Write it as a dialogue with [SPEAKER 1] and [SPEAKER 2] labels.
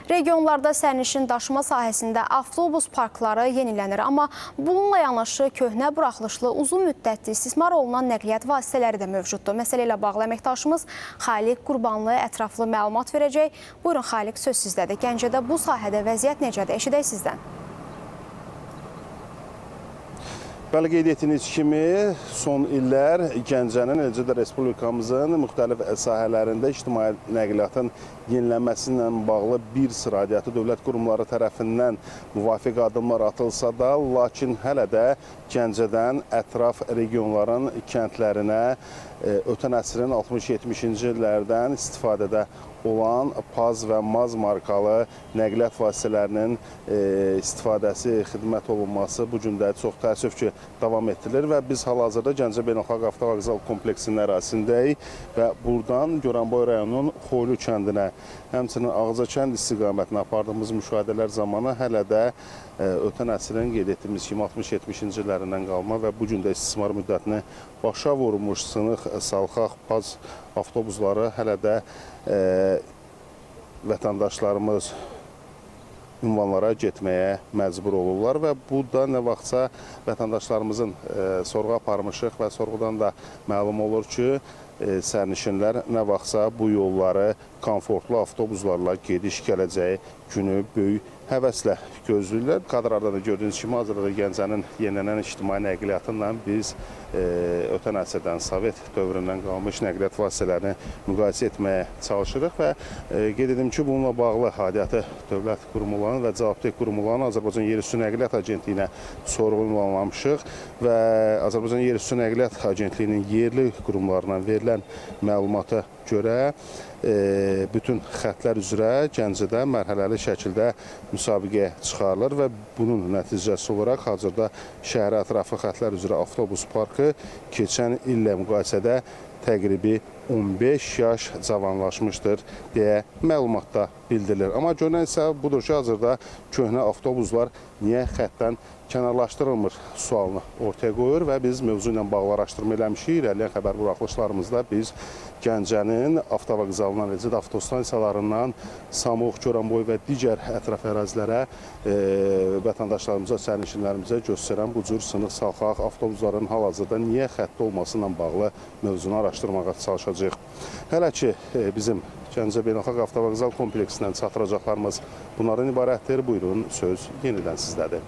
[SPEAKER 1] Regionlarda sərnişin daşıma sahəsində avtobus parkları yenilənir, amma bununla yanaşı köhnə buraxılışlı uzun müddətli istismar olunan nəqliyyat vasitələri də mövcuddur. Məsələ ilə bağlı əməkdaşımız Xaliq Qurbanlı ətraflı məlumat verəcək. Buyurun Xaliq, söz sizdədir. Gəncədə bu sahədə vəziyyət necədir? Eşidək sizdən.
[SPEAKER 2] Bəli, qeyd etdiyiniz kimi son illər Gəncənin, eləcə də Respublikamızın müxtəlif sahələrində ictimai nəqliyyatın yenilənməsi ilə bağlı bir sıra aidiyyatı dövlət qurumları tərəfindən müvafiq addımlar atılsa da, lakin hələ də Gəncədən ətraf regionların kəndlərinə ötən əsrin 60-70-ci illərdən istifadədə olan PAZ və MAZ markalı nəqliyyat vasitələrinin istifadəsi, xidmət olunması bu gün də çox təəssüf ki, davam etdirilir və biz hal-hazırda Gəncə Beynəlxalq Avtovağzal kompleksinin ərazisindəyik və buradan Goranboy rayonunun Xoylu kəndinə, həmçinin Ağcakənd istiqamətinə apardığımız müşahidələr zamanı hələ də ötən əsrin qeyd etdiyimiz kimi 60-70-ci illərindən qalma və bu gün də istismar müddətini başa vurmuş sınıq, salxaq, PAZ avtobusları hələ də vətəndaşlarımız ünvanlara getməyə məcbur olurlar və bu da nə vaxtsa vətəndaşlarımızın sorğu aparmışıq və sorğudan da məlum olur ki, sərnişinlər nə vaxtsa bu yolları komfortlu avtobuslarla gediş gələcəyi günü böyük həvəslə gözləyirlər. Kadrlarda da gördüyünüz kimi hazırda Gəncənin yenilənən ictimai nəqliyyatıyla biz ötən əsrdən, Sovet dövründən qalmış nəqliyyat vasitələrini müqayisə etməyə çalışırıq və qeyd edim ki, bununla bağlı aidiyyatı dövlət qurumu olan və cavabdeh qurumu olan Azərbaycan Yerüstü Nəqliyyat Agentliyinə sorğu ünvanlamışıq və Azərbaycan Yerüstü Nəqliyyat Agentliyinin yerli qurumlarına verilən məlumata görə bütün xəttlər üzrə Gəncədə mərhələli şəkildə müsabiqəyə çıxarılır və bunun nəticəsi olaraq hazırda şəhər ətrafı xəttlər üzrə avtobus parkı keçən illə müqayisədə təqribi 15 yaş cavanlaşmışdır deyə məlumatda bildirilir. Amma görünən isə budur ki, hazırda köhnə avtobuslar niyə xəttdən kənarlaşdırılmır sualını ortaya qoyur və biz mövzu ilə bağlı araşdırma eləmişik. İrəliyən xəbər buraxılışlarımızda biz Gəncənin avtovağzalından, eləcə də avtostansiyalarından Samux, Goranboy və digər ətraf ərazilərə vətəndaşlarımıza, sərnişinlərimizə göstərən bu cür sınıq salxaq avtobusların hal-hazırda niyə xəttdə olması ilə bağlı mövzunu araşdırmağa çalışacağıq. Hələ ki, bizim Gəncə Beynəlxalq Avtovağzal kompleksindən çatdıracaqlarımız bunların ibarətdir. Buyurun, söz yenidən sizdədir.